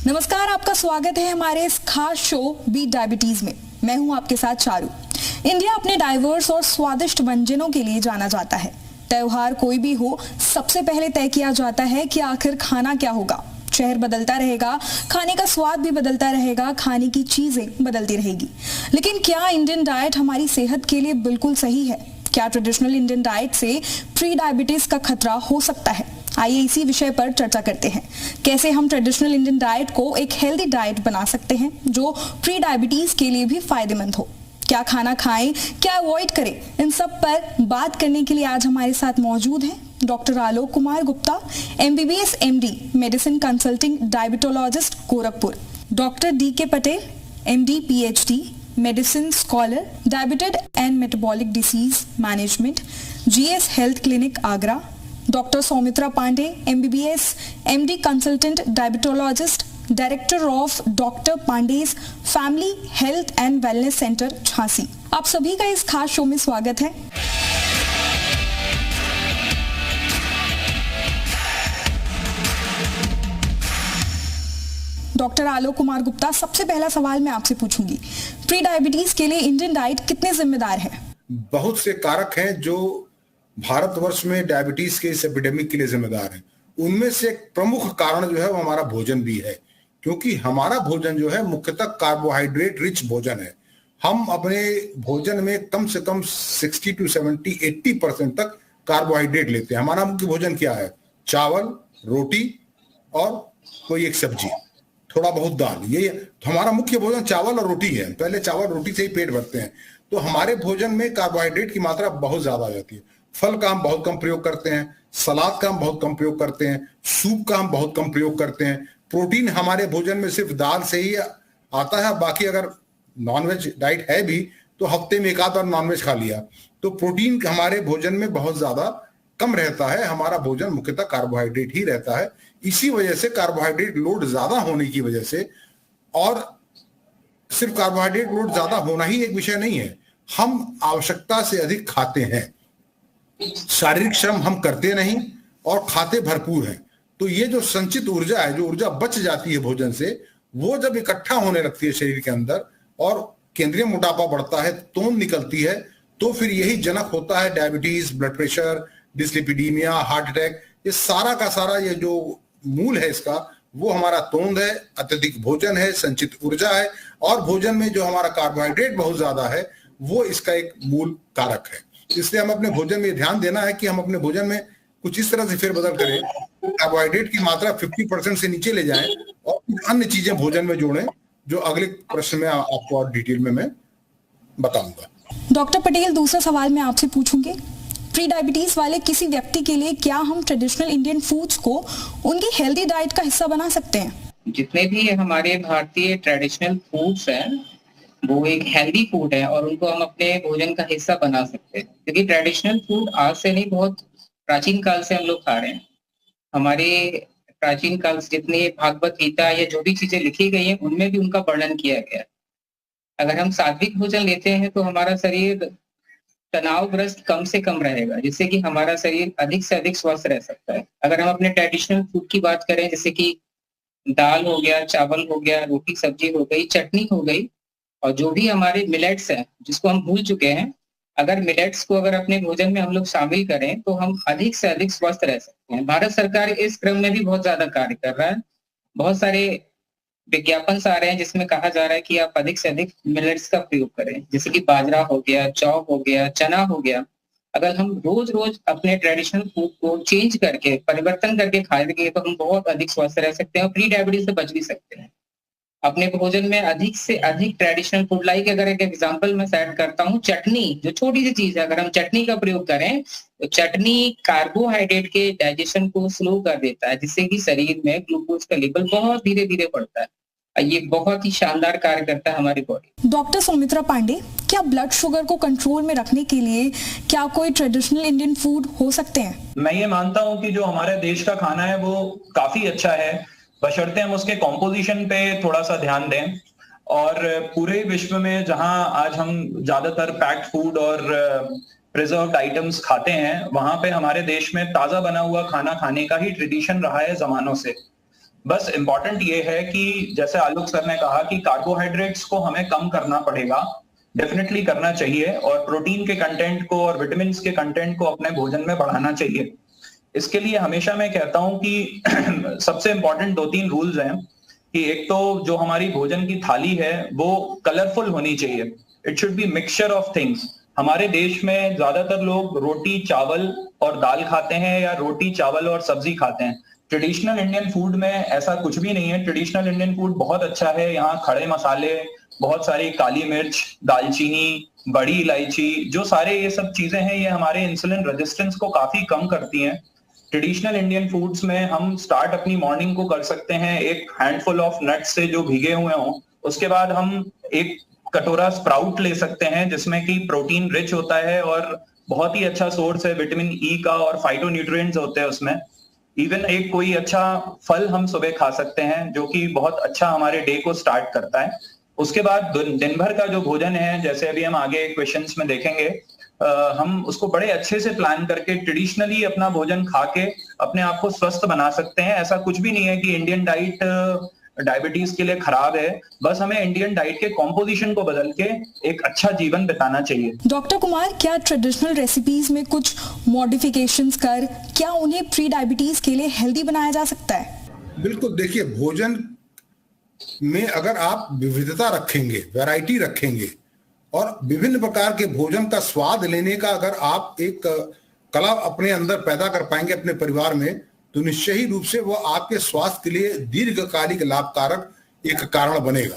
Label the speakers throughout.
Speaker 1: नमस्कार, आपका स्वागत है हमारे इस खास शो बीट डायबिटीज में। मैं हूं आपके साथ चारू। इंडिया अपने डाइवर्स और स्वादिष्ट व्यंजनों के लिए जाना जाता है। त्योहार कोई भी हो, सबसे पहले तय किया जाता है कि आखिर खाना क्या होगा। शहर बदलता रहेगा, खाने का स्वाद भी बदलता रहेगा, खाने की चीजें बदलती रहेगी। लेकिन क्या इंडियन डाइट हमारी सेहत के लिए बिल्कुल सही है? क्या ट्रेडिशनल इंडियन डाइट से प्री डायबिटीज का खतरा हो सकता है? आइए इसी विषय पर चर्चा करते हैं। कैसे हम ट्रेडिशनल इंडियन डाइट को एक हेल्दी डाइट बना सकते हैं जो प्री डायबिटीज के लिए भी फायदेमंद हो। क्या खाना खाएं, क्या अवॉइड करें, इन सब पर बात करने के लिए आज हमारे साथ मौजूद हैं doctor Alok Kumar Gupta, MBBS MD, medicine consulting diabetologist Gorakhpur, doctor DK Patel, MD PhD, medicine scholar, diabetes and metabolic disease management, GS health clinic Agra, doctor Saumitra Pandey, MBBS MD consultant diabetologist, director of doctor Pandey's family health and wellness centre Jhansi. आप सभी का इस खास show में स्वागत है। Doctor Alok Kumar Gupta, सबसे पहला सवाल मैं आपसे पूछूंगी, प्री डायबिटीज के लिए इंडियन डाइट कितने जिम्मेदार है?
Speaker 2: बहुत से कारक हैं जो भारतवर्ष में डायबिटीज के इस एपिडेमिक के लिए जिम्मेदार है। उनमें से एक प्रमुख कारण जो है वो हमारा भोजन भी है, क्योंकि हमारा भोजन जो है मुख्यतः कार्बोहाइड्रेट रिच भोजन है। हम अपने भोजन में कम से कम 60 to 70, 80% तक कार्बोहाइड्रेट लेते हैं। हमारा मुख्य भोजन क्या है? चावल, रोटी और कोई एक सब्जी, थोड़ा बहुत दाल। ये हमारा मुख्य भोजन चावल और रोटी है। पहले चावल रोटी से ही पेट भरते हैं। तो हमारे भोजन में कार्बोहाइड्रेट की मात्रा बहुत ज्यादा आ जाती है। फल का हम बहुत कम प्रयोग करते हैं, सलाद का हम बहुत कम प्रयोग करते हैं, सूप का हम बहुत कम प्रयोग करते हैं। प्रोटीन हमारे भोजन में सिर्फ दाल से ही आता है। बाकी अगर नॉनवेज डाइट है भी तो हफ्ते में एक आध बार नॉनवेज खा लिया। तो प्रोटीन हमारे भोजन में बहुत ज्यादा कम रहता है। हमारा भोजन मुख्यतः कार्बोहाइड्रेट ही रहता है। इसी वजह से कार्बोहाइड्रेट लोड ज्यादा होने की वजह से, और सिर्फ कार्बोहाइड्रेट लोड ज्यादा होना ही एक विषय नहीं है, हम आवश्यकता से अधिक खाते हैं। शारीरिक श्रम हम करते नहीं और खाते भरपूर हैं। तो ये जो संचित ऊर्जा है, जो ऊर्जा बच जाती है भोजन से, वो जब इकट्ठा होने लगती है शरीर के अंदर और केंद्रीय मोटापा बढ़ता है, तोंद निकलती है, तो फिर यही जनक होता है diabetes, blood pressure, dyslipidaemia, heart attack. ये सारा का सारा ये जो मूल है इसका, वो हमारा तोंद है, अत्यधिक भोजन है, संचित ऊर्जा है, और भोजन में जो हमारा कार्बोहाइड्रेट बहुत ज्यादा है वो इसका एक मूल कारक है। इसलिए हम अपने भोजन में ध्यान देना है कि हम अपने भोजन में कुछ इस तरह से फेरबदल करें, कार्बोहाइड्रेट की मात्रा 50% से नीचे ले जाएं और अन्य चीजें भोजन में जोड़ें, जो अगले प्रश्न में आपको और डिटेल में मैं बताऊंगा।
Speaker 1: डॉक्टर पटेल, दूसरा सवाल मैं आपसे पूछूंगी, प्री डायबिटीज वाले किसी व्यक्ति के लिए क्या हम ट्रेडिशनल इंडियन फूड्स को उनकी हेल्दी डाइट का हिस्सा बना सकते हैं?
Speaker 3: जितने भी हमारे भारतीय ट्रेडिशनल फूड्स हैं वो एक हेल्दी फूड है और उनको हम अपने भोजन का हिस्सा बना सकते हैं, क्योंकि ट्रेडिशनल फूड आज से नहीं, बहुत प्राचीन काल से हम लोग खा रहे हैं। हमारे प्राचीन काल से जितनी भागवत गीता या जो भी चीजें लिखी गई हैं उनमें भी उनका वर्णन किया गया है। अगर हम सात्विक भोजन लेते हैं तो हमारा शरीर तनावग्रस्त कम से कम रहेगा, जिससे कि हमारा शरीर अधिक से अधिक स्वस्थ रह सकता है। अगर हम अपने ट्रेडिशनल फूड की बात करें, जैसे कि दाल हो गया, चावल हो गया, रोटी सब्जी हो गई, चटनी हो गई, और जो भी हमारे मिलेट्स हैं जिसको हम भूल चुके हैं, अगर मिलेट्स को अगर अपने भोजन में हम लोग शामिल करें तो हम अधिक से अधिक स्वस्थ रह सकते हैं। भारत सरकार इस क्रम में भी बहुत ज्यादा कार्य कर रहा है। बहुत सारे विज्ञापन आ रहे हैं जिसमें कहा जा रहा है कि आप अधिक से अधिक मिलेट्स का प्रयोग करें, जैसे कि बाजरा हो गया, जौ हो गया, चना हो गया। अगर हम रोज रोज अपने ट्रेडिशनल फूड को चेंज करके, परिवर्तन करके खाएंगे तो हम बहुत अधिक स्वस्थ रह सकते हैं और प्री डायबिटीज से बच भी सकते हैं। अपने भोजन में अधिक से अधिक ट्रेडिशनल फूड, लाइक अगर एक एग्जांपल मैं सेट करता हूँ, चटनी, जो छोटी सी चीज है, अगर हम चटनी का प्रयोग करें तो चटनी कार्बोहाइड्रेट के डाइजेशन को स्लो कर देता है, जिससे कि शरीर में ग्लूकोज का लेवल बहुत धीरे धीरे बढ़ता है। ये बहुत ही शानदार कार्य करता है हमारी बॉडी।
Speaker 1: डॉक्टर सौमित्रा पांडे, क्या ब्लड शुगर को कंट्रोल में रखने के लिए क्या कोई ट्रेडिशनल इंडियन फूड हो सकते हैं?
Speaker 4: मैं ये मानता हूँ कि जो हमारे देश का खाना है वो काफी अच्छा है, बशर्ते हम उसके कॉम्पोजिशन पे थोड़ा सा ध्यान दें। और पूरे विश्व में जहां आज हम ज्यादातर पैक्ड फूड और प्रिजर्व्ड आइटम्स खाते हैं, वहां पे हमारे देश में ताजा बना हुआ खाना खाने का ही ट्रेडिशन रहा है जमानों से। बस इम्पोर्टेंट ये है कि जैसे आलोक सर ने कहा कि कार्बोहाइड्रेट्स को हमें कम करना पड़ेगा, डेफिनेटली करना चाहिए, और प्रोटीन के कंटेंट को और विटामिन के कंटेंट को अपने भोजन में बढ़ाना चाहिए। इसके लिए हमेशा मैं कहता हूं कि सबसे इंपॉर्टेंट 2-3 रूल्स हैं कि एक तो जो हमारी भोजन की थाली है वो कलरफुल होनी चाहिए। It should be mixture of things. हमारे देश में ज्यादातर लोग रोटी चावल और दाल खाते हैं या रोटी चावल और सब्जी खाते हैं। ट्रेडिशनल इंडियन फूड में ऐसा कुछ भी नहीं है। ट्रेडिशनल इंडियन फूड बहुत अच्छा है। यहाँ खड़े मसाले, बहुत सारी काली मिर्च, दालचीनी, बड़ी इलायची, जो सारे ये सब चीजें हैं, ये हमारे इंसुलिन रेजिस्टेंस को काफी कम करती हैं। ट्रेडिशनल इंडियन फूड्स में हम स्टार्ट अपनी मॉर्निंग को कर सकते हैं एक हैंडफुल ऑफ नट्स से जो भीगे हुए हों। उसके बाद हम एक कटोरा स्प्राउट ले सकते हैं जिसमें कि प्रोटीन रिच होता है और बहुत ही अच्छा सोर्स है विटामिन ई का, और फाइटोन्यूट्रिएंट्स होते हैं उसमें। इवन एक कोई अच्छा फल हम सुबह खा सकते हैं जो कि बहुत अच्छा हमारे डे को स्टार्ट करता है। उसके बाद दिन भर का जो भोजन है, जैसे अभी हम आगे क्वेश्चंस में देखेंगे, हम उसको बड़े अच्छे से प्लान करके ट्रेडिशनली अपना भोजन खा के अपने आप को स्वस्थ बना सकते हैं। ऐसा कुछ भी नहीं है कि इंडियन डाइट डायबिटीज के लिए खराब है, बस हमें इंडियन डाइट के कॉम्पोजिशन को बदल के एक अच्छा जीवन बिताना चाहिए।
Speaker 1: डॉक्टर कुमार, क्या ट्रेडिशनल रेसिपीज में कुछ मॉडिफिकेशंस कर क्या उन्हें प्री डायबिटीज के लिए हेल्दी बनाया जा सकता है?
Speaker 2: बिल्कुल, देखिए, भोजन में अगर आप विविधता रखेंगे, वैरायटी रखेंगे और विभिन्न प्रकार के भोजन का स्वाद लेने का अगर आप एक कला अपने अंदर पैदा कर पाएंगे अपने परिवार में, तो निश्चय ही रूप से वो आपके स्वास्थ्य के लिए दीर्घकालिक लाभकारक एक कारण बनेगा।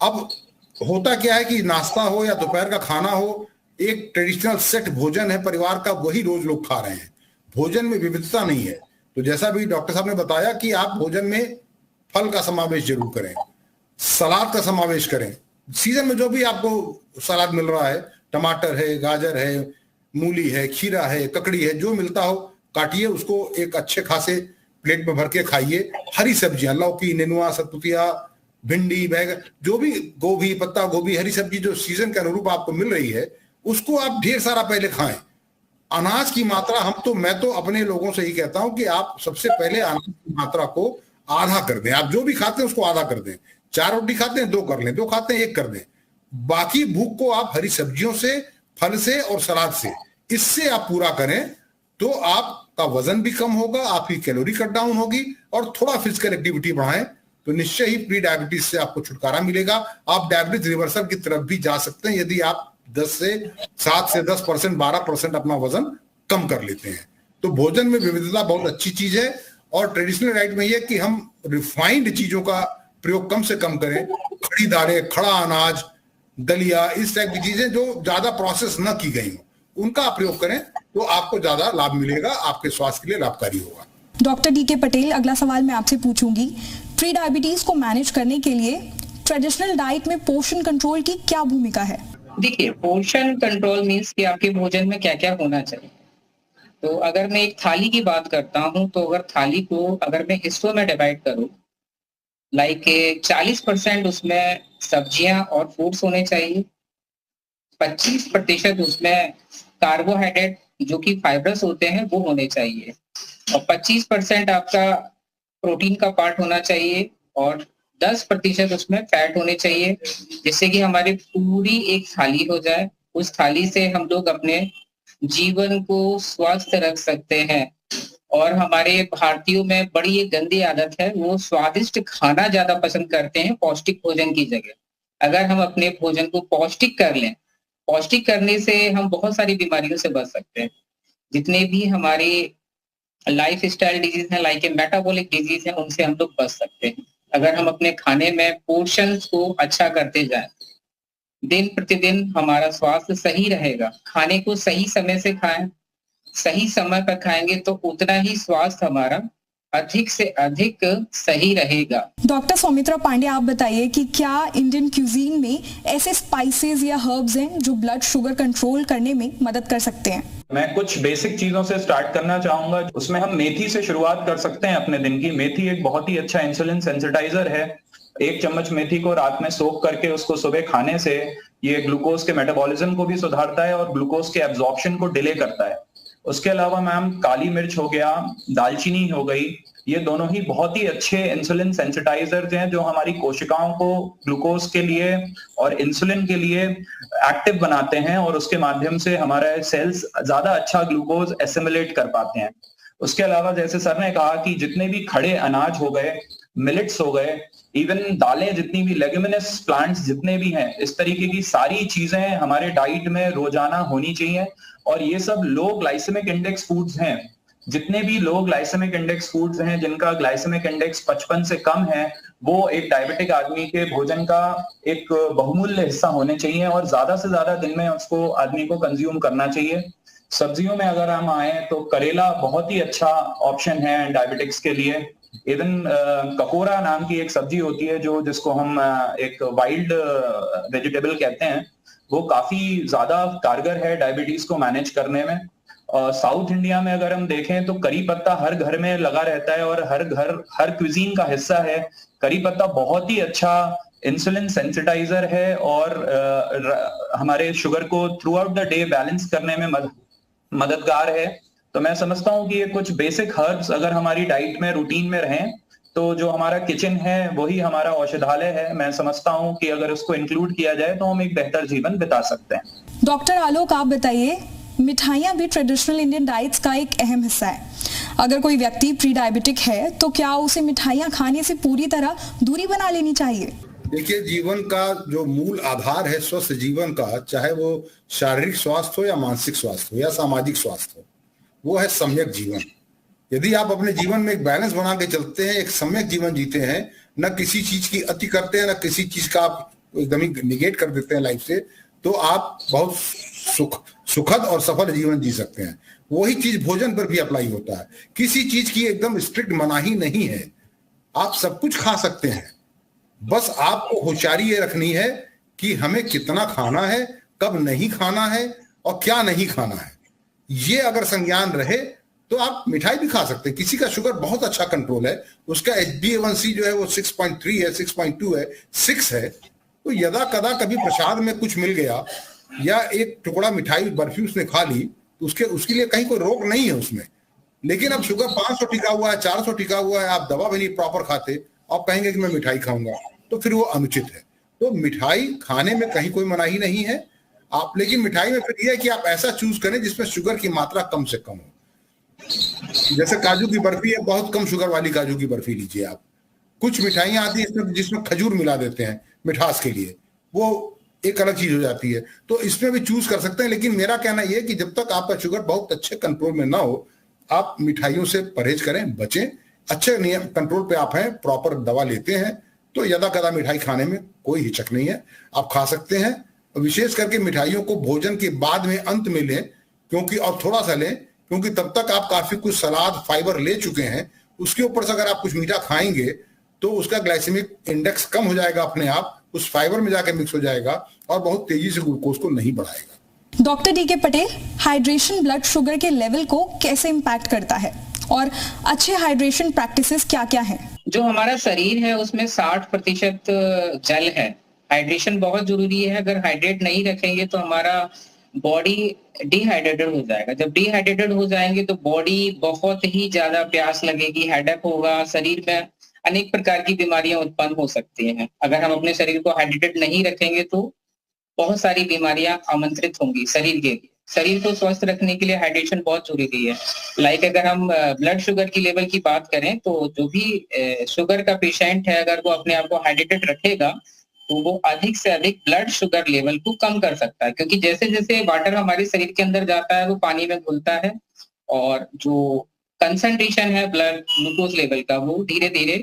Speaker 2: अब होता क्या है कि नाश्ता हो या दोपहर का खाना हो, एक ट्रेडिशनल सेट भोजन है परिवार का, वही रोज लोग खा रहे हैं। भोजन में विविधता नहीं है। तो जैसा भी डॉक्टर साहब ने बताया कि आप भोजन में फल का समावेश जरूर करें, सलाद का समावेश करें। सीजन में जो भी आपको सलाद मिल रहा है, टमाटर है, गाजर है, मूली है, खीरा है, ककड़ी है, जो मिलता हो काटिए, उसको एक अच्छे खासे प्लेट में भर के खाइए। हरी सब्जियां, लौकी, नेनुआ, सतपुतिया, भिंडी, बैगन, जो भी, गोभी, पत्ता गोभी, हरी सब्जी जो सीजन के अनुरूप आपको मिल रही है, उसको आप ढेर सारा पहले खाएं। अनाज की मात्रा मैं तो अपने लोगों से ही कहता हूं कि आप सबसे पहले अनाज की मात्रा को आधा कर दें। आप जो भी खाते हैं उसको आधा कर दें। 4 रोटी खाते हैं 2 कर लें, 2 खाते हैं 1 कर दें। बाकी भूख को आप हरी सब्जियों से, फल से और सलाद से, इससे आप पूरा करें तो आपका वजन भी कम होगा, आपकी कैलोरी कट डाउन होगी, और थोड़ा फिजिकल एक्टिविटी बढ़ाएं तो निश्चय ही प्री डायबिटीज से आपको छुटकारा मिलेगा। आप डायबिटीज रिवर्सल की तरफ भी जा सकते हैं यदि आप 7 से 10%, 12% अपना वजन कम कर लेते हैं। तो भोजन में विविधता बहुत अच्छी चीज है, और ट्रेडिशनल डाइट में यह कि हम रिफाइंड चीजों का प्रयोग कम से कम करें। खड़ी दालें, खड़ा अनाज, दलिया, इस टाइप की चीजें जो ज्यादा प्रोसेस न की गई हो, उनका प्रयोग करें तो आपको ज्यादा लाभ मिलेगा, आपके स्वास्थ्य के लिए लाभकारी होगा।
Speaker 1: डॉक्टर DK पटेल, अगला सवाल मैं आपसे पूछूंगी, प्री डायबिटीज को मैनेज करने के लिए ट्रेडिशनल डाइट में पोषण कंट्रोल की क्या भूमिका है?
Speaker 3: देखिए, पोर्शन कंट्रोल मीन्स कि आपके भोजन में क्या क्या होना चाहिए। तो अगर मैं एक थाली की बात करता हूं, तो अगर थाली को अगर मैं हिस्सों में डिवाइड करूं, लाइक 40% उसमें सब्जियां और फ्रूट्स होने चाहिए, 25% उसमें कार्बोहाइड्रेट जो कि फाइबर्स होते हैं वो होने चाहिए, और 25% आपका प्रोटीन का पार्ट होना चाहिए, और 10% उसमें फैट होने चाहिए, जिससे कि हमारी पूरी एक थाली हो जाए। उस थाली से हम लोग अपने जीवन को स्वस्थ रख सकते हैं। और हमारे भारतीयों में बड़ी एक गंदी आदत है, वो स्वादिष्ट खाना ज्यादा पसंद करते हैं पौष्टिक भोजन की जगह। अगर हम अपने भोजन को पौष्टिक कर लें, पौष्टिक करने से हम बहुत सारी बीमारियों से बच सकते हैं। जितने भी हमारे लाइफ स्टाइल डिजीज है, लाइक मेटाबॉलिक डिजीज है, उनसे हम लोग बच सकते हैं अगर हम अपने खाने में पोर्शंस को अच्छा करते जाएं। दिन प्रतिदिन हमारा स्वास्थ्य सही रहेगा। खाने को सही समय से खाएं, सही समय पर खाएंगे तो उतना ही स्वास्थ्य हमारा अधिक से अधिक सही रहेगा।
Speaker 1: डॉक्टर सौमित्रा पांडे, आप बताइए कि क्या इंडियन क्यूजीन में ऐसे स्पाइसेस या हर्ब्स हैं जो ब्लड शुगर कंट्रोल करने में मदद कर सकते हैं?
Speaker 4: मैं कुछ बेसिक चीजों से स्टार्ट करना चाहूंगा। उसमें हम मेथी से शुरुआत कर सकते हैं अपने दिन की। मेथी एक बहुत ही अच्छा इंसुलिन सेंसिटाइजर है। 1 चम्मच मेथी को रात में सोक करके उसको सुबह खाने से ये ग्लूकोज के मेटाबॉलिज्म को भी सुधारता है और ग्लूकोज के एब्जॉर्प्शन को डिले करता है। उसके अलावा मैम, काली मिर्च हो गया, दालचीनी हो गई, ये दोनों ही बहुत ही अच्छे इंसुलिन सेंसिटाइजर्स हैं जो हमारी कोशिकाओं को ग्लूकोज के लिए और इंसुलिन के लिए एक्टिव बनाते हैं और उसके माध्यम से हमारे सेल्स ज्यादा अच्छा ग्लूकोज एसिमिलेट कर पाते हैं। उसके अलावा जैसे सर ने कहा कि जितने भी खड़े अनाज हो गए, मिलेट्स हो गए, इवन दालें, जितनी भी लेग्यूमिनस प्लांट्स जितने भी हैं, इस तरीके की सारी चीजें हमारे डाइट में रोजाना होनी चाहिए। और ये सब लो ग्लाइसेमिक इंडेक्स फूड्स हैं। जितने भी लो ग्लाइसेमिक इंडेक्स फूड्स हैं जिनका ग्लाइसेमिक इंडेक्स 55 से कम है, वो एक डायबिटिक आदमी के भोजन का एक बहुमूल्य हिस्सा होने चाहिए और ज्यादा से ज्यादा दिन में उसको आदमी को कंज्यूम करना चाहिए। सब्जियों में अगर हम आए तो करेला बहुत ही अच्छा ऑप्शन है डायबिटिक्स के लिए। इवन ककोरा नाम की एक सब्जी होती है जो जिसको हम एक वाइल्ड वेजिटेबल कहते हैं, वो काफी ज्यादा कारगर है डायबिटीज को मैनेज करने में। साउथ इंडिया में अगर हम देखें तो करी पत्ता हर घर में लगा रहता है और हर क्विजीन का हिस्सा है। करी पत्ता बहुत ही अच्छा इंसुलिन सेंसिटाइजर है और हमारे शुगर को through out the day balance करने में मददगार है। तो मैं समझता हूँ कि ये कुछ बेसिक हर्ब्स अगर हमारी डाइट में रूटीन में रहें तो जो हमारा किचन है वही हमारा औषधालय है। मैं समझता हूँ कि अगर उसको इंक्लूड किया जाए तो हम एक बेहतर जीवन बिता सकते हैं।
Speaker 1: डॉक्टर आलोक, आप बताइए, मिठाइयाँ भी ट्रेडिशनल इंडियन डाइट्स का एक अहम हिस्सा है। अगर कोई व्यक्ति प्री डायबिटिक है तो क्या उसे मिठाइयाँ खाने से पूरी तरह दूरी बना लेनी चाहिए?
Speaker 2: देखिए, जीवन का जो मूल आधार है स्वस्थ जीवन का, चाहे वो शारीरिक स्वास्थ्य हो या मानसिक स्वास्थ्य हो या सामाजिक स्वास्थ्य हो, वो है सम्यक जीवन। यदि आप अपने जीवन में एक बैलेंस बना के चलते हैं, एक सम्यक जीवन जीते हैं, न किसी चीज की अति करते हैं, न किसी चीज का आप एकदम ही निगेट कर देते हैं लाइफ से, तो आप बहुत सुखद और सफल जीवन जी सकते हैं। वही चीज भोजन पर भी अप्लाई होता है। किसी चीज की एकदम स्ट्रिक्ट मनाही नहीं है, आप सब कुछ खा सकते हैं। बस आपको होशियारी ये रखनी है कि हमें कितना खाना है, कब नहीं खाना है और क्या नहीं खाना है। ये अगर संज्ञान रहे तो आप मिठाई भी खा सकते हैं। किसी का शुगर बहुत अच्छा कंट्रोल है, उसका HbA1c जो है वो 6.3 है, 6.2 है, 6 है, तो यदा कदा कभी प्रसाद में कुछ मिल गया या एक टुकड़ा मिठाई बर्फी उसने खा ली तो उसके लिए कहीं कोई रोक नहीं है उसमें। लेकिन अब शुगर 500 टिका हुआ है, 400 टिका हुआ है, आप दवा भी नहीं प्रॉपर खाते, आप कहेंगे कि मैं मिठाई खाऊंगा, तो फिर वो अनुचित है। तो मिठाई खाने में कहीं कोई मनाही नहीं है आप, लेकिन मिठाई में फिर यह है कि आप ऐसा चूज करें जिसमें शुगर की मात्रा कम से कम हो। जैसे काजू की बर्फी है, बहुत कम शुगर वाली काजू की बर्फी लीजिए आप। कुछ मिठाइयां आती है जिसमें खजूर मिला देते हैं मिठास के लिए, वो एक अलग चीज हो जाती है, तो इसमें भी चूज कर सकते हैं। लेकिन मेरा कहना यह है कि जब तक आपका शुगर बहुत अच्छे कंट्रोल में ना हो, आप मिठाइयों से परहेज करें, बचें। अच्छे नियम कंट्रोल पे आप हैं, प्रॉपर दवा लेते हैं, तो यदा कदा मिठाई खाने में कोई हिचक नहीं है, आप खा सकते हैं। विशेष करके मिठाइयों को भोजन के बाद में अंत में लें, क्योंकि और थोड़ा सा लें, क्योंकि तब तक आप काफी कुछ सलाद फाइबर ले चुके हैं। उसके ऊपर से अगर आप कुछ मीठा खाएंगे तो उसका ग्लाइसेमिक इंडेक्स कम हो जाएगा, अपने आप उस फाइबर में जाके मिक्स हो जाएगा और बहुत तेजी से ग्लूकोज को नहीं बढ़ाएगा।
Speaker 1: Doctor DK Patel, hydration blood sugar के लेवल को कैसे इम्पैक्ट करता है और अच्छे हाइड्रेशन प्रैक्टिसेस क्या-क्या हैं?
Speaker 3: जो हमारा शरीर है उसमें 60% जल है। हाइड्रेशन बहुत जरूरी है। अगर हाइड्रेट नहीं रखेंगे तो हमारा बॉडी डिहाइड्रेटेड हो जाएगा। जब डिहाइड्रेटेड हो जाएंगे तो बॉडी बहुत ही ज्यादा प्यास लगेगी, हेडेक होगा, शरीर में अनेक प्रकार की बीमारियां उत्पन्न हो सकती हैं। अगर हम अपने शरीर को हाइड्रेटेड नहीं रखेंगे तो बहुत सारी बीमारियां आमंत्रित होंगी शरीर के लिए। शरीर को स्वस्थ रखने के लिए हाइड्रेशन बहुत जरूरी है। लाइक अगर हम ब्लड शुगर की लेवल की बात करें तो जो भी शुगर का पेशेंट है, अगर वो अपने आप को हाइड्रेटेड रखेगा तो वो अधिक से अधिक ब्लड शुगर लेवल को कम कर सकता है, क्योंकि जैसे जैसे वाटर हमारे शरीर के अंदर जाता है वो पानी में घुलता है और जो कंसंट्रेशन है ब्लड ग्लूकोज लेवल का वो धीरे धीरे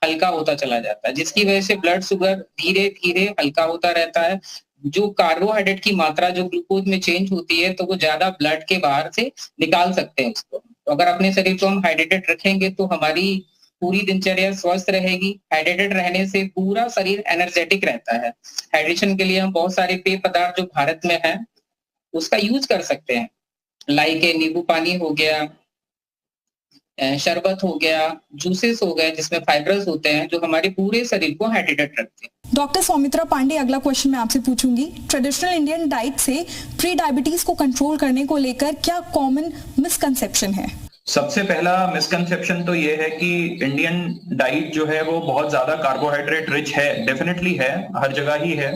Speaker 3: हल्का होता चला जाता है, जिसकी वजह से ब्लड शुगर धीरे धीरे हल्का होता रहता है। जो कार्बोहाइड्रेट की मात्रा जो ग्लूकोज में चेंज होती है तो वो ज्यादा ब्लड के बाहर से निकाल सकते हैं उसको। तो अगर अपने शरीर को हम हाइड्रेटेड रखेंगे तो हमारी पूरी दिनचर्या स्वस्थ रहेगी। हाइड्रेटेड रहने से पूरा शरीर एनर्जेटिक रहता है। हाइड्रेशन के लिए हम बहुत सारे पेय पदार्थ जो भारत में है उसका यूज कर सकते हैं, लाइक नींबू पानी हो गया, शरबत हो गया, जूसेस हो गए जिसमें फाइबर्स होते हैं जो हमारे पूरे शरीर को हाइड्रेटेड रखते हैं।
Speaker 1: डॉक्टर सौमित्रा पांडे, अगला क्वेश्चन मैं आपसे पूछूंगी, ट्रेडिशनल इंडियन डाइट से प्री डायबिटीज को कंट्रोल करने को लेकर क्या कॉमन मिसकंसेप्शन है?
Speaker 4: सबसे पहला मिसकंसेप्शन तो ये है कि इंडियन डाइट जो है वो बहुत ज्यादा कार्बोहाइड्रेट रिच है, डेफिनेटली है, हर जगह ही है,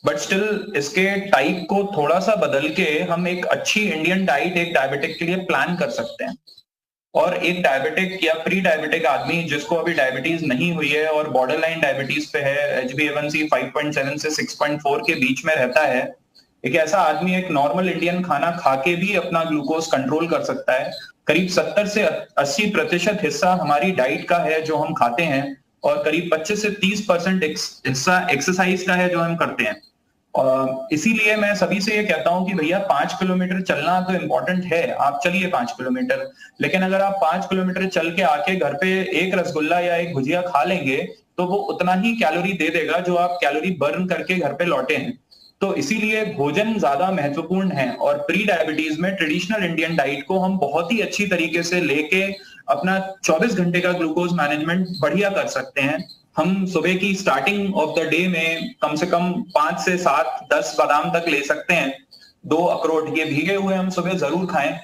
Speaker 4: बट स्टिल इसके टाइप को थोड़ा सा बदल के हम एक अच्छी इंडियन डाइट एक डायबिटिक के लिए प्लान कर सकते हैं। और एक डायबिटिक या प्री डायबिटिक आदमी जिसको अभी डायबिटीज नहीं हुई है और बॉर्डर लाइन डायबिटीज पे है, HbA1c 5.7 से 6.4 के बीच में रहता है, एक ऐसा आदमी एक नॉर्मल इंडियन खाना खा के भी अपना ग्लूकोज कंट्रोल कर सकता है। करीब 70 से 80% हिस्सा हमारी डाइट का है जो हम खाते हैं, और करीब 25 से 30% हिस्सा एक्सरसाइज का है जो हम करते हैं। इसीलिए मैं सभी से ये कहता हूं कि भैया 5 किलोमीटर चलना तो इम्पोर्टेंट है, आप चलिए 5 किलोमीटर, लेकिन अगर आप 5 किलोमीटर चल के आके घर पे एक रसगुल्ला या एक भुजिया खा लेंगे तो वो उतना ही कैलोरी दे देगा जो आप कैलोरी बर्न करके घर पे लौटे हैं। तो इसीलिए भोजन ज्यादा महत्वपूर्ण है, और प्री डायबिटीज में ट्रेडिशनल इंडियन डाइट को हम बहुत ही अच्छी तरीके से लेके अपना 24 घंटे का ग्लूकोज मैनेजमेंट बढ़िया कर सकते हैं। हम सुबह की स्टार्टिंग ऑफ द डे में कम से कम 5 से 7-10 बादाम तक ले सकते हैं, 2 अखरोट, ये भीगे हुए हम सुबह जरूर खाएं।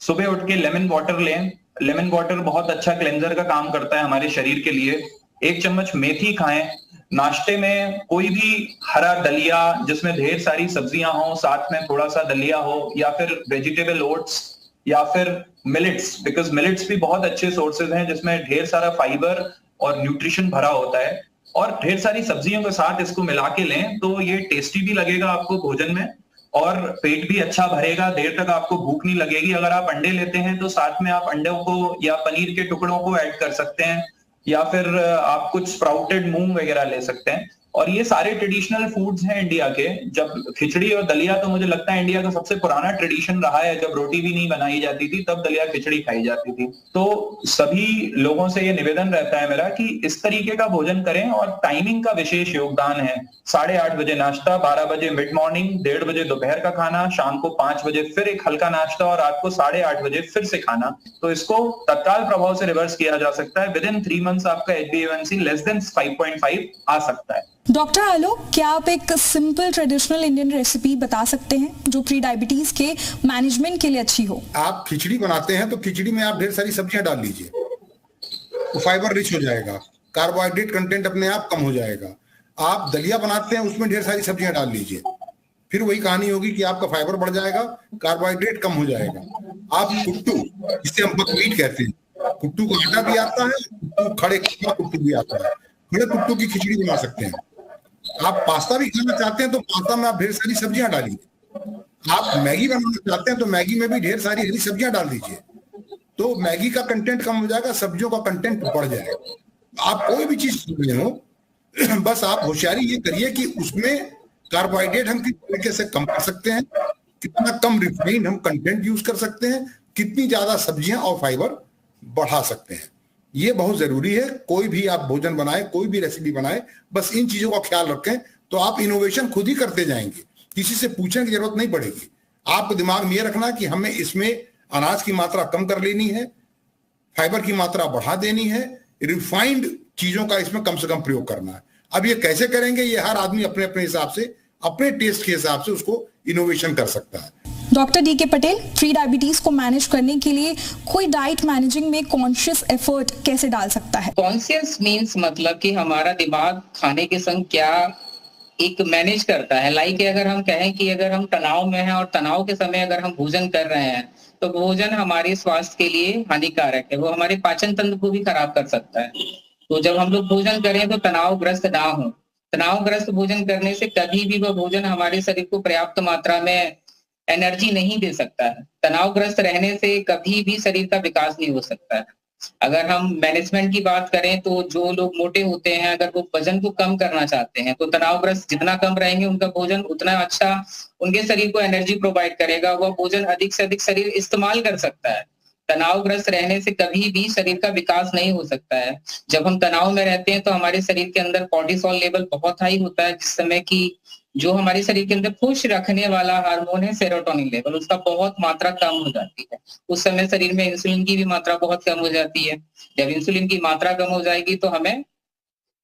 Speaker 4: सुबह उठ के लेमन वाटर लें, लेमन वाटर बहुत अच्छा क्लेंजर का काम करता है हमारे शरीर के लिए। 1 चम्मच मेथी खाएं। नाश्ते में कोई भी हरा दलिया जिसमें ढेर सारी सब्जियां हो, साथ में थोड़ा सा दलिया हो, या फिर वेजिटेबल ओट्स, या फिर मिलेट्स, बिकॉज मिलेट्स भी बहुत अच्छे सोर्सेज हैं जिसमें ढेर सारा फाइबर और न्यूट्रिशन भरा होता है, और ढेर सारी सब्जियों के साथ इसको मिला के लें तो ये टेस्टी भी लगेगा आपको भोजन में, और पेट भी अच्छा भरेगा, देर तक आपको भूख नहीं लगेगी। अगर आप अंडे लेते हैं तो साथ में आप अंडों को या पनीर के टुकड़ों को ऐड कर सकते हैं, या फिर आप कुछ स्प्राउटेड मूंग वगैरह ले सकते हैं। और ये सारे ट्रेडिशनल फूड्स हैं इंडिया के। जब खिचड़ी और दलिया तो मुझे लगता है इंडिया का सबसे पुराना ट्रेडिशन रहा है, जब रोटी भी नहीं बनाई जाती थी तब दलिया खिचड़ी खाई जाती थी। तो सभी लोगों से ये निवेदन रहता है मेरा कि इस तरीके का भोजन करें, और टाइमिंग का विशेष योगदान है। 8:30 बजे नाश्ता, 12 बजे मिड मॉर्निंग, 1:30 बजे दोपहर का खाना, शाम को 5 बजे फिर एक हल्का नाश्ता, और रात को 8:30 बजे फिर से खाना। तो इसको तत्काल प्रभाव से रिवर्स किया जा सकता है। विद इन 3 मंथ्स आपका HbA1c लेस देन 5.5 आ सकता है।
Speaker 1: डॉक्टर आलोक, क्या आप एक सिंपल ट्रेडिशनल इंडियन रेसिपी बता सकते हैं जो प्री डायबिटीज के मैनेजमेंट के लिए अच्छी हो?
Speaker 2: आप खिचड़ी बनाते हैं तो खिचड़ी में आप ढेर सारी सब्जियां डाल लीजिए, तो फाइबर रिच हो जाएगा, कार्बोहाइड्रेट कंटेंट अपने आप कम हो जाएगा। आप दलिया बनाते हैं उसमें ढेर सारी सब्जियां डाल लीजिए, फिर वही कहानी होगी कि आपका फाइबर बढ़ जाएगा, कार्बोहाइड्रेट कम हो जाएगा। आप कुट्टू, जिसे हम बकवीट कहते हैं, कुट्टू का आटा भी आता है, कुट्टू खड़े कुट्टू भी आता है, खड़े कुट्टू की खिचड़ी बना सकते हैं। आप पास्ता भी खाना चाहते हैं तो पास्ता में आप ढेर सारी सब्जियां डालिए। आप मैगी बनाना चाहते हैं तो मैगी में भी ढेर सारी हरी सब्जियां डाल दीजिए, तो मैगी का कंटेंट कम हो जाएगा, सब्जियों का कंटेंट बढ़ जाएगा। आप कोई भी चीज सुन रहे हो, बस आप होशियारी ये करिए कि उसमें कार्बोहाइड्रेट हम किस तरीके से कम कर सकते हैं, कितना कम रिफाइंड हम कंटेंट यूज कर सकते हैं, कितनी ज्यादा सब्जियां और फाइबर बढ़ा सकते हैं। ये बहुत जरूरी है। कोई भी आप भोजन बनाए, कोई भी रेसिपी बनाए, बस इन चीजों का ख्याल रखें तो आप इनोवेशन खुद ही करते जाएंगे, किसी से पूछने की जरूरत नहीं पड़ेगी। आपको दिमाग में ये रखना कि हमें इसमें अनाज की मात्रा कम कर लेनी है, फाइबर की मात्रा बढ़ा देनी है, रिफाइंड चीजों का इसमें कम से कम प्रयोग करना है। अब ये कैसे करेंगे, ये हर आदमी अपने अपने हिसाब से, अपने टेस्ट के हिसाब से उसको इनोवेशन कर सकता है।
Speaker 1: Doctor DK Patel, pre diabetes को मैनेज करने के लिए कोई डाइट मैनेजिंग में कॉन्शियस एफर्ट कैसे डाल सकता है?
Speaker 3: कॉन्शियस मीन्स मतलब कि हमारा दिमाग खाने के संग क्या एक मैनेज करता है। लाइक अगर हम कहें कि अगर हम तनाव में हैं और तनाव के समय अगर हम भोजन कर रहे हैं तो भोजन हमारे स्वास्थ्य के लिए हानिकारक है, वो हमारे पाचन तंत्र को भी खराब कर सकता है। तो जब हम लोग भोजन करें तो तनावग्रस्त ना हो। तनावग्रस्त भोजन करने से कभी भी वह भोजन हमारे शरीर को पर्याप्त मात्रा में एनर्जी नहीं दे सकता है। तनावग्रस्त रहने से कभी भी शरीर का विकास नहीं हो सकता है। अगर हम मैनेजमेंट की बात करें तो जो लोग मोटे होते हैं, अगर वो वजन को कम करना चाहते हैं तो तनावग्रस्त जितना कम रहेंगे उनका भोजन उतना अच्छा उनके शरीर को एनर्जी प्रोवाइड करेगा, वह भोजन अधिक से अधिक शरीर इस्तेमाल कर सकता है। तनावग्रस्त रहने से कभी भी शरीर का विकास नहीं हो सकता है। जब हम तनाव में रहते हैं तो हमारे शरीर के अंदर कॉर्टिसोल लेवल बहुत हाई होता है, जिस समय की जो हमारे शरीर के अंदर खुश रखने वाला हार्मोन है सेरोटोनिन लेवल, उसका बहुत मात्रा कम हो जाती है। उस समय शरीर में इंसुलिन की भी मात्रा बहुत कम हो जाती है। जब इंसुलिन की मात्रा कम हो जाएगी तो हमें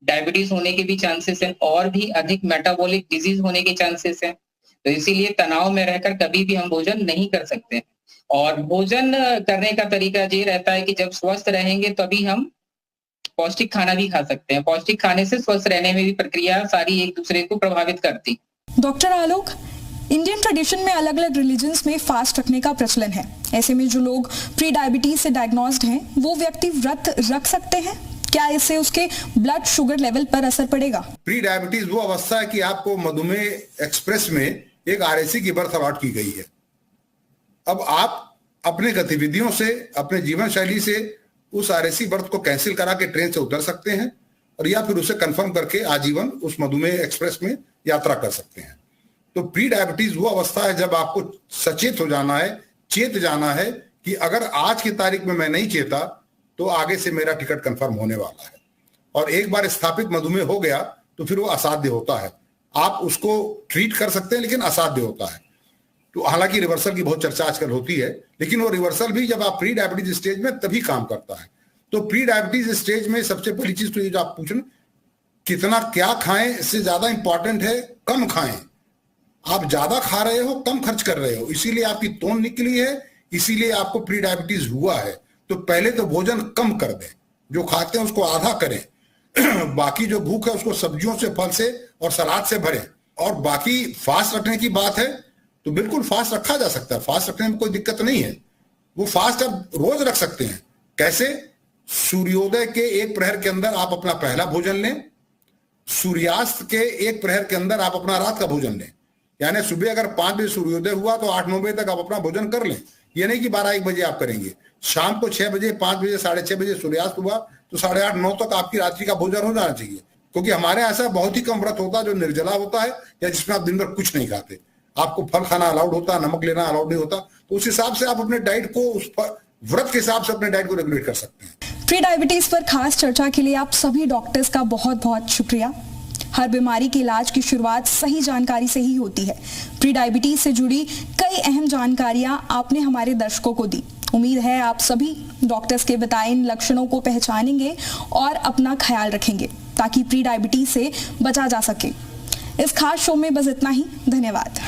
Speaker 3: डायबिटीज होने के भी चांसेस हैं, और भी अधिक मेटाबॉलिक डिजीज होने के चांसेस हैं। तो इसीलिए तनाव में रहकर कभी भी हम भोजन नहीं कर सकते। और भोजन करने का तरीका ये रहता है कि जब स्वस्थ रहेंगे तभी हम पौष्टिक खाना भी खा सकते हैं। पौष्टिक खाने से स्वस्थ रहने में भी प्रक्रिया सारी एक दूसरे को प्रभावित करती।
Speaker 1: डॉक्टर आलोक, इंडियन ट्रेडिशन में अलग अलग रिलीजन्स में फास्ट रखने का प्रचलन है। ऐसे में जो लोग प्री डायबिटीज से डायग्नोस्ड हैं, वो व्यक्ति व्रत रख सकते हैं? क्या इससे उसके ब्लड शुगर लेवल पर असर पड़ेगा?
Speaker 2: प्री डायबिटीज वो अवस्था है कि आपको मधुमेह एक्सप्रेस में एक आरएसी की बर्थ अलॉट की गई है। अब आप अपने गतिविधियों से, अपने जीवन शैली से उस आरएसी बर्थ को कैंसिल करा के ट्रेन से उतर सकते हैं और या फिर उसे कंफर्म करके आजीवन उस मधुमेह एक्सप्रेस में यात्रा कर सकते हैं। तो प्री डायबिटीज वो अवस्था है जब आपको सचेत हो जाना है, चेत जाना है कि अगर आज की तारीख में मैं नहीं चेता तो आगे से मेरा टिकट कंफर्म होने वाला है। और एक बार स्थापित मधुमेह हो गया तो फिर वो असाध्य होता है। आप उसको ट्रीट कर सकते हैं लेकिन असाध्य होता है। तो हालांकि रिवर्सल की बहुत चर्चा आजकल होती है, लेकिन वो रिवर्सल भी जब आप प्री डायबिटीज स्टेज में तभी काम करता है। तो प्री डायबिटीज स्टेज में सबसे पहली चीज तो ये जो आप पूछ रहे कितना क्या खाएं, इससे ज्यादा इंपॉर्टेंट है कम खाएं। आप ज्यादा खा रहे हो, कम खर्च कर रहे हो, इसीलिए आपकी तोन निकली है, इसीलिए आपको प्री डायबिटीज हुआ है। तो पहले तो भोजन कम कर दें, जो खाते हैं उसको आधा करें बाकी जो भूख है उसको सब्जियों से, फल से और सलाद से भरें। और बाकी फास्ट रखने की बात है तो बिल्कुल फास्ट रखा जा सकता है, फास्ट रखने में कोई दिक्कत नहीं है। वो फास्ट आप रोज रख सकते हैं। कैसे? सूर्योदय के 1 प्रहर के अंदर आप अपना पहला भोजन लें, सूर्यास्त के 1 प्रहर के अंदर आप अपना रात का भोजन लें। यानी सुबह अगर 5 बजे सूर्योदय हुआ तो 8-9 बजे तक आप अपना भोजन कर लें। ये नहीं कि 12-1 बजे आप करेंगे। शाम को 6 बजे, 5 बजे, 6:30 बजे सूर्यास्त हुआ तो 8:30-9 तक आपकी रात्रि का भोजन हो जाना चाहिए। क्योंकि हमारे ऐसा बहुत ही कम व्रत होता है जो निर्जला होता है या जिसमें आप दिन भर कुछ नहीं खाते। आपको फल खाना अलाउड होता है, नमक लेना अलाउड नहीं होता। तो उस हिसाब से आप अपने डाइट को, उस व्रत के हिसाब से अपने डाइट को रेगुलेट कर सकते हैं।
Speaker 1: प्री डायबिटीज पर खास चर्चा के लिए आप सभी डॉक्टर्स का बहुत बहुत शुक्रिया। हर बीमारी के इलाज की शुरुआत सही जानकारी से ही होती है। प्री डायबिटीज से जुड़ी कई अहम जानकारियां आपने हमारे दर्शकों को दी। उम्मीद है आप सभी डॉक्टर्स के बताए इन लक्षणों को पहचानेंगे और अपना ख्याल रखेंगे ताकि प्री डायबिटीज से बचा जा सके। इस खास शो में बस इतना ही। धन्यवाद।